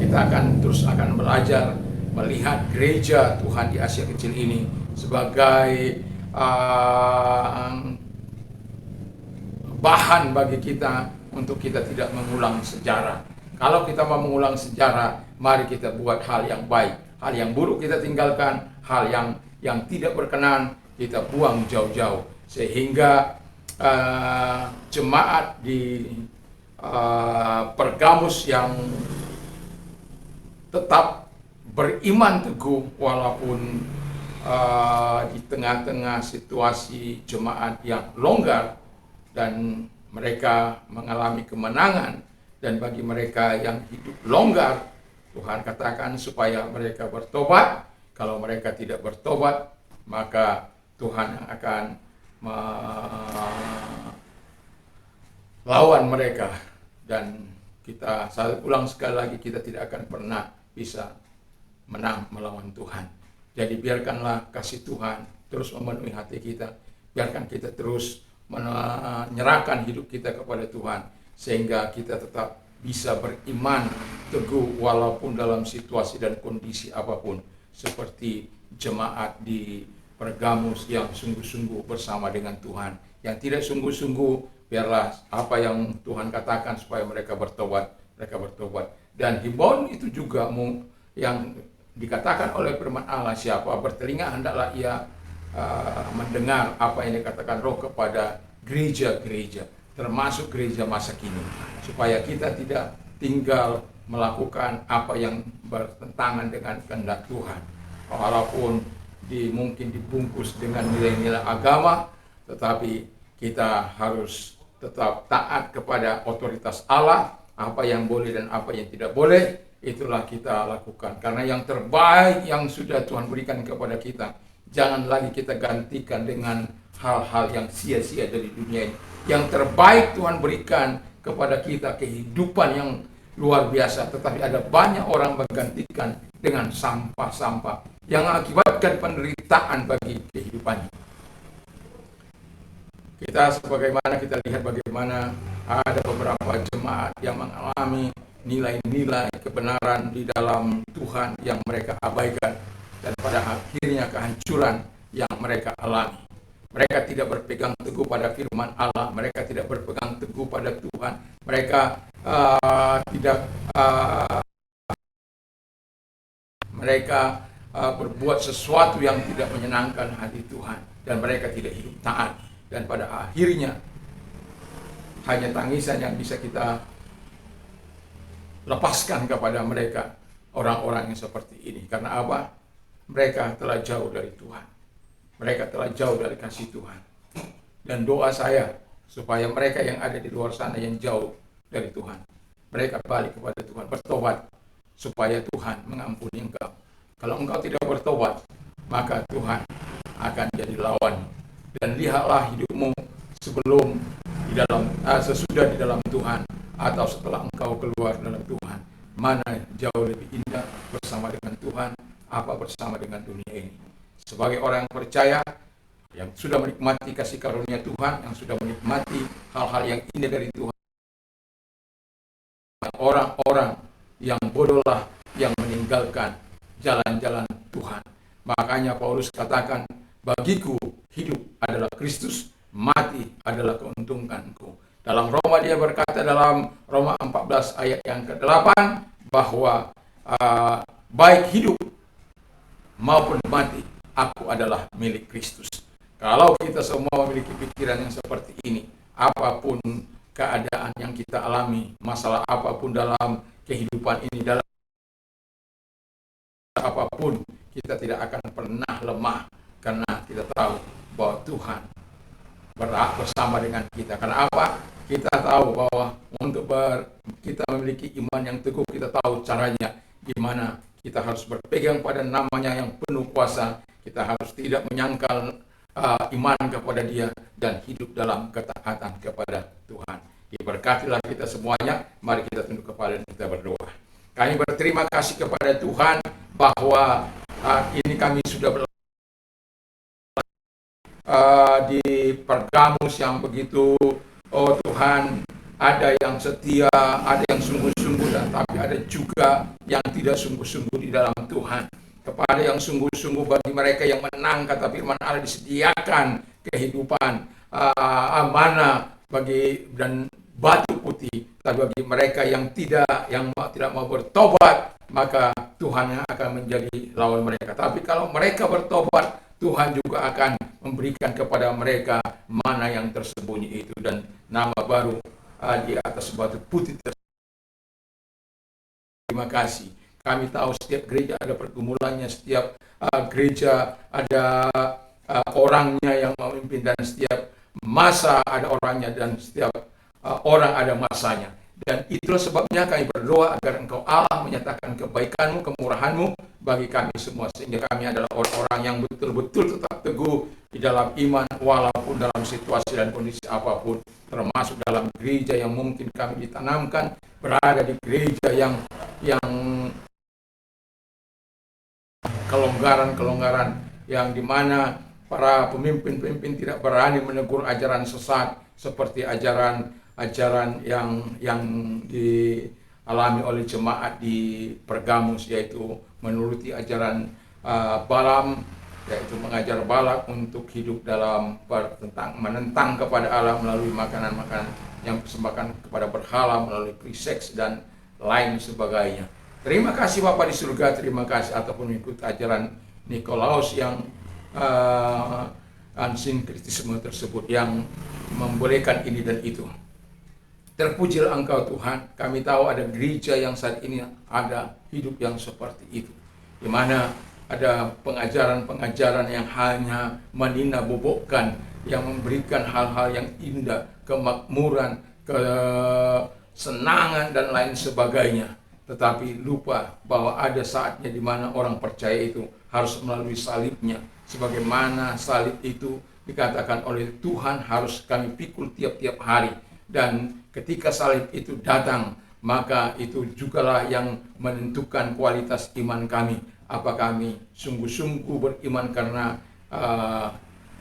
kita akan belajar melihat gereja Tuhan di Asia Kecil ini sebagai bahan bagi kita untuk kita tidak mengulang sejarah. Kalau kita mau mengulang sejarah, mari kita buat hal yang baik. Hal yang buruk kita tinggalkan, hal yang tidak berkenan kita buang jauh-jauh. Sehingga jemaat di Pergamus yang tetap beriman teguh walaupun di tengah-tengah situasi jemaat yang longgar, dan mereka mengalami kemenangan. Dan bagi mereka yang hidup longgar, Tuhan katakan supaya mereka bertobat. Kalau mereka tidak bertobat, maka Tuhan akan melawan mereka. Dan saya ulang sekali lagi, kita tidak akan pernah bisa menang melawan Tuhan. Jadi biarkanlah kasih Tuhan terus memenuhi hati kita. Biarkan kita terus menyerahkan hidup kita kepada Tuhan, sehingga kita tetap bisa beriman teguh walaupun dalam situasi dan kondisi apapun, seperti jemaat di Pergamus yang sungguh-sungguh bersama dengan Tuhan. Yang tidak sungguh-sungguh, biarlah apa yang Tuhan katakan supaya mereka bertobat, Dan himbauan itu juga yang dikatakan oleh firman Allah, siapa bertelinga hendaklah ia mendengar apa yang dikatakan Roh kepada gereja-gereja, termasuk gereja masa kini, supaya kita tidak tinggal melakukan apa yang bertentangan dengan kehendak Tuhan, walaupun mungkin dibungkus dengan nilai-nilai agama, tetapi kita harus tetap taat kepada otoritas Allah. Apa yang boleh dan apa yang tidak boleh, itulah kita lakukan. Karena yang terbaik yang sudah Tuhan berikan kepada kita, jangan lagi kita gantikan dengan hal-hal yang sia-sia dari dunia ini. Yang terbaik Tuhan berikan kepada kita kehidupan yang luar biasa, tetapi ada banyak orang menggantikan dengan sampah-sampah yang mengakibatkan penderitaan bagi kehidupannya. Sebagaimana kita lihat bagaimana ada beberapa jemaat yang mengalami nilai-nilai kebenaran di dalam Tuhan yang mereka abaikan, dan pada akhirnya kehancuran yang mereka alami. Mereka tidak berpegang teguh pada firman Allah, mereka tidak berpegang teguh pada Tuhan, mereka berbuat sesuatu yang tidak menyenangkan hati Tuhan, dan mereka tidak hidup taat. Dan pada akhirnya hanya tangisan yang bisa kita lepaskan kepada mereka, orang-orang yang seperti ini. Karena apa? Mereka telah jauh dari Tuhan. Mereka telah jauh dari kasih Tuhan. Dan doa saya supaya mereka yang ada di luar sana yang jauh dari Tuhan, mereka balik kepada Tuhan, bertobat, supaya Tuhan mengampuni engkau. Kalau engkau tidak bertobat, maka Tuhan akan jadi lawan. Dan lihatlah hidupmu sesudah di dalam Tuhan atau setelah engkau keluar dalam Tuhan. Mana jauh lebih indah bersama dengan Tuhan apa bersama dengan dunia ini. Sebagai orang yang percaya, yang sudah menikmati kasih karunia Tuhan, yang sudah menikmati hal-hal yang indah dari Tuhan, orang-orang yang bodohlah yang meninggalkan jalan-jalan Tuhan. Makanya Paulus katakan, bagiku hidup adalah Kristus, mati adalah keuntunganku. Dalam Roma dia berkata dalam Roma 14 ayat yang ke-8 bahwa baik hidup maupun mati, aku adalah milik Kristus. Kalau kita semua memiliki pikiran yang seperti ini, apapun keadaan yang kita alami, masalah apapun dalam kehidupan ini, dalam apapun, kita tidak akan pernah lemah, karena kita tahu bahwa Tuhan bersama dengan kita. Karena apa? Kita tahu bahwa kita memiliki iman yang teguh, kita tahu caranya gimana kita harus berpegang pada namanya yang penuh kuasa. Kita harus tidak menyangkal iman kepada Dia dan hidup dalam ketaatan kepada Tuhan. Diberkatilah kita semuanya. Mari kita tunduk kepala dan kita berdoa. Kami berterima kasih kepada Tuhan bahwa ini kami sudah di Pergamus yang begitu, oh Tuhan, ada yang setia, ada yang sungguh-sungguh, dan tapi ada juga yang tidak sungguh-sungguh di dalam Tuhan. Kepada yang sungguh-sungguh, bagi mereka yang menang, kata firman Allah, disediakan kehidupan amanah dan batu putih. Tapi bagi mereka yang tidak mau bertobat, maka Tuhan yang akan menjadi lawan mereka. Tapi kalau mereka bertobat, Tuhan juga akan memberikan kepada mereka mana yang tersembunyi itu, dan nama baru di atas batu putih tersebut. Terima kasih. Kami tahu setiap gereja ada pergumulannya, setiap gereja ada orangnya yang memimpin, dan setiap masa ada orangnya, dan setiap orang ada masanya. Dan itulah sebabnya kami berdoa agar Engkau Allah menyatakan kebaikan-Mu, kemurahan-Mu bagi kami semua, sehingga kami adalah orang-orang yang betul-betul tetap teguh di dalam iman walaupun dalam situasi dan kondisi apapun, termasuk dalam gereja yang mungkin kami ditanamkan berada di gereja yang kelonggaran yang dimana para pemimpin tidak berani menegur ajaran sesat seperti ajaran yang dialami oleh jemaat di Pergamus, yaitu menuruti ajaran Balaam, yaitu mengajar Balak untuk hidup dalam menentang kepada Allah melalui makanan-makanan yang persembahkan kepada berhala, melalui pre-seks dan lain sebagainya. Terima kasih Bapa di surga, terima kasih ataupun mengikut ajaran Nikolaus yang ansinkritisme tersebut yang membolehkan ini dan itu. Terpujilah Engkau Tuhan, kami tahu ada gereja yang saat ini ada hidup yang seperti itu, di mana ada pengajaran-pengajaran yang hanya menina-bobokkan, yang memberikan hal-hal yang indah, kemakmuran, kesenangan dan lain sebagainya. Tetapi lupa bahwa ada saatnya di mana orang percaya itu harus melalui salibnya. Sebagaimana salib itu dikatakan oleh Tuhan harus kami pikul tiap-tiap hari. Dan ketika salib itu datang, maka itu jugalah yang menentukan kualitas iman kami. Apa kami sungguh-sungguh beriman karena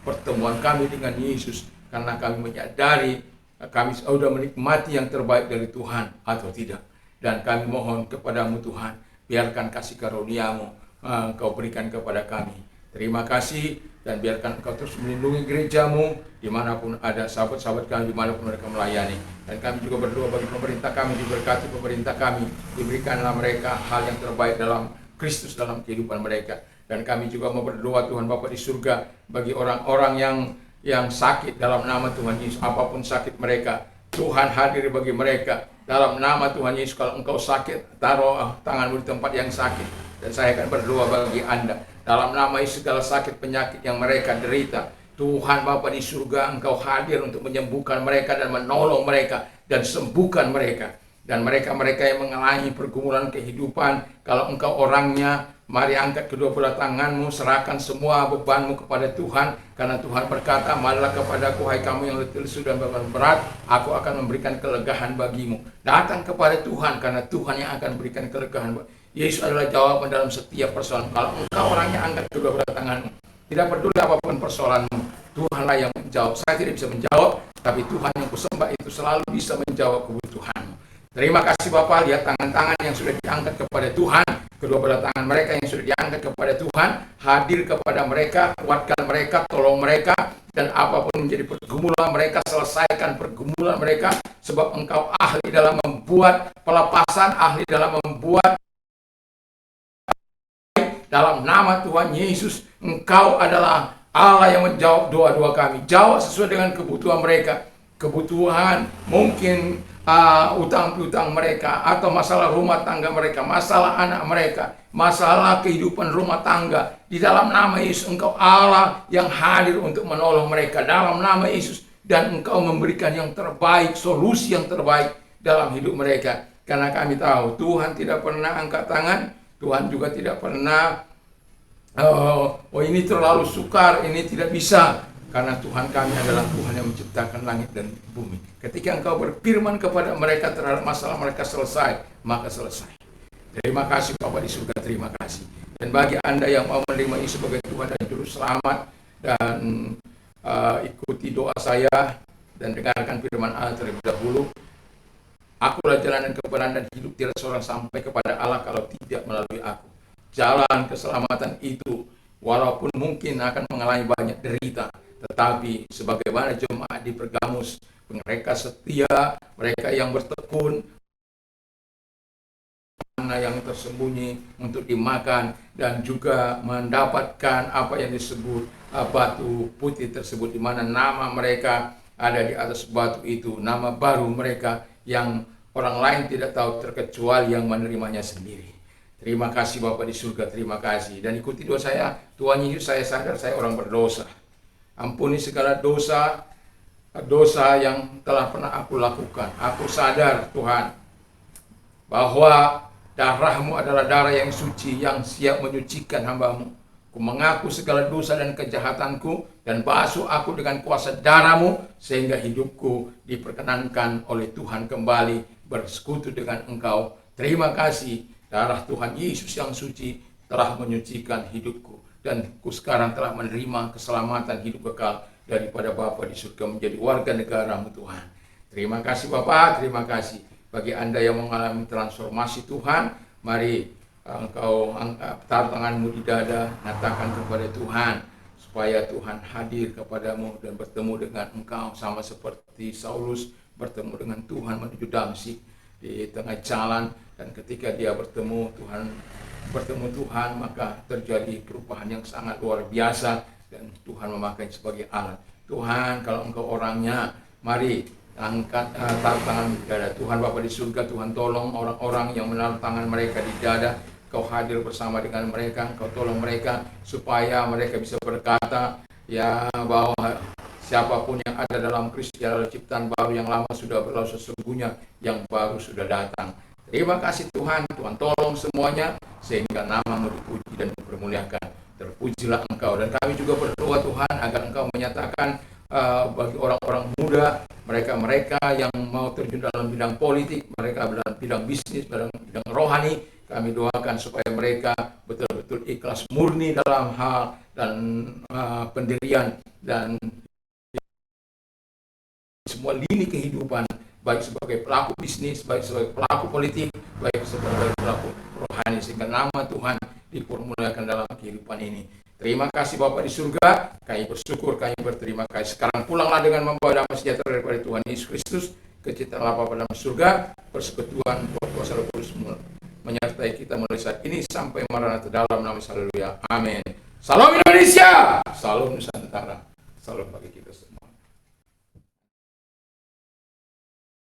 pertemuan kami dengan Yesus, karena kami menyadari kami sudah menikmati yang terbaik dari Tuhan atau tidak. Dan kami mohon kepadamu Tuhan, biarkan kasih karunia-Mu Engkau berikan kepada kami. Terima kasih, dan biarkan Engkau terus melindungi gereja-Mu dimanapun ada sahabat-sahabat kami, dimanapun mereka melayani. Dan kami juga berdoa bagi pemerintah kami, diberkati pemerintah kami, diberikanlah mereka hal yang terbaik dalam Kristus dalam kehidupan mereka. Dan kami juga mau berdoa Tuhan Bapa di surga bagi orang-orang yang sakit dalam nama Tuhan Yesus, apapun sakit mereka, Tuhan hadir bagi mereka dalam nama Tuhan Yesus. Kalau engkau sakit, taruh tanganmu di tempat yang sakit, dan saya akan berdoa bagi Anda dalam nama Yesus. Segala sakit penyakit yang mereka derita, Tuhan Bapa di surga, engkau hadir untuk menyembuhkan mereka dan menolong mereka dan sembuhkan mereka. Dan mereka-mereka yang mengalami pergumulan kehidupan, kalau engkau orangnya, mari angkat kedua belah tanganmu, serahkan semua bebanmu kepada Tuhan. Karena Tuhan berkata, marilah kepadaku hai kamu yang letih lesu dan beban berat, aku akan memberikan kelegaan bagimu. Datang kepada Tuhan, karena Tuhan yang akan berikan kelegaan. Yesus adalah jawaban dalam setiap persoalan. Kalau engkau orangnya, angkat kedua belah tanganmu. Tidak peduli apapun persoalanmu, Tuhanlah yang menjawab. Saya tidak bisa menjawab, tapi Tuhan yang kusembah itu selalu bisa menjawab kebutuhanmu. Terima kasih Bapak, lihat tangan-tangan yang sudah diangkat kepada Tuhan, kedua belah tangan mereka yang sudah diangkat kepada Tuhan, hadir kepada mereka, kuatkan mereka, tolong mereka, dan apapun menjadi pergumulan mereka, selesaikan pergumulan mereka, sebab engkau ahli dalam membuat pelepasan, ahli dalam membuat. Dalam nama Tuhan Yesus, engkau adalah Allah yang menjawab doa-doa kami. Jawab sesuai dengan kebutuhan mereka. Kebutuhan mungkin utang piutang mereka, atau masalah rumah tangga mereka, masalah anak mereka, masalah kehidupan rumah tangga. Di dalam nama Yesus, engkau Allah yang hadir untuk menolong mereka dalam nama Yesus, dan engkau memberikan yang terbaik, solusi yang terbaik dalam hidup mereka. Karena kami tahu Tuhan tidak pernah angkat tangan, Tuhan juga tidak pernah ini terlalu sukar, ini tidak bisa. Karena Tuhan kami adalah Tuhan yang menciptakan langit dan bumi. Ketika engkau berfirman kepada mereka terhadap masalah mereka selesai, maka selesai. Terima kasih Bapak di surga, terima kasih. Dan bagi Anda yang mau menerima Yesus sebagai Tuhan dan Juru Selamat, dan ikuti doa saya dan dengarkan firman Allah terlebih dahulu. Akulah jalan dan kebenaran dan hidup, tidak seorang sampai kepada Allah kalau tidak melalui aku. Jalan keselamatan itu walaupun mungkin akan mengalami banyak derita, tetapi sebagaimana jemaat di Pergamus, mereka setia, mereka yang bertekun, mana yang tersembunyi untuk dimakan, dan juga mendapatkan apa yang disebut batu putih tersebut, di mana nama mereka ada di atas batu itu, nama baru mereka yang orang lain tidak tahu terkecuali yang menerimanya sendiri. Terima kasih Bapak di surga, terima kasih. Dan ikuti doa saya, Tuhan Yesus, saya sadar saya orang berdosa. Ampuni segala dosa yang telah pernah aku lakukan. Aku sadar Tuhan bahwa darah-Mu adalah darah yang suci, yang siap menyucikan hamba-Mu. Ku mengaku segala dosa dan kejahatanku, dan basuh aku dengan kuasa darah-Mu, sehingga hidupku diperkenankan oleh Tuhan kembali bersekutu dengan Engkau. Terima kasih, darah Tuhan Yesus yang suci telah menyucikan hidupku, dan ku sekarang telah menerima keselamatan hidup kekal daripada Bapa di surga, menjadi warga negara-Mu Tuhan. Terima kasih Bapak, terima kasih. Bagi Anda yang mengalami transformasi Tuhan, mari engkau taruh tanganmu di dada, nyatakan kepada Tuhan, supaya Tuhan hadir kepadamu dan bertemu dengan engkau, sama seperti Saulus bertemu dengan Tuhan menuju Damsyik di tengah jalan. Dan ketika dia bertemu Tuhan, maka terjadi perubahan yang sangat luar biasa, dan Tuhan memakai sebagai alat. Tuhan, kalau Engkau orangnya, mari angkat taruh tangan di dada. Tuhan Bapa di surga, Tuhan tolong orang-orang yang menaruh tangan mereka di dada. Kau hadir bersama dengan mereka, Kau tolong mereka supaya mereka bisa berkata ya bahwa siapapun yang ada dalam Kristus adalah ciptaan baru, yang lama sudah berlalu, sesungguhnya yang baru sudah datang. Terima kasih Tuhan, Tuhan tolong semuanya sehingga nama-Mu dipuji dan dipermuliakan. Terpujilah Engkau, dan kami juga berdoa Tuhan agar Engkau menyatakan bagi orang-orang muda, mereka-mereka yang mau terjun dalam bidang politik, mereka dalam bidang bisnis, dalam bidang rohani, kami doakan supaya mereka betul-betul ikhlas murni dalam hal dan pendirian dan semua lini kehidupan, baik sebagai pelaku bisnis, baik sebagai pelaku politik, baik sebagai pelaku rohani, sehingga nama Tuhan dipermuliakan dalam kehidupan ini. Terima kasih Bapa di surga, kami bersyukur, kami berterima kasih. Sekarang pulanglah dengan membawa damai sejahtera daripada Tuhan Yesus Kristus, kecintaan Bapa dalam surga, persekutuan Roh Kuasa Roh Kudus menyertai kita mulai saat ini sampai Maranatha dalam nama Yesus. Haleluya. Amin. Salam Indonesia, salam Nusantara, salam bagi kita semua.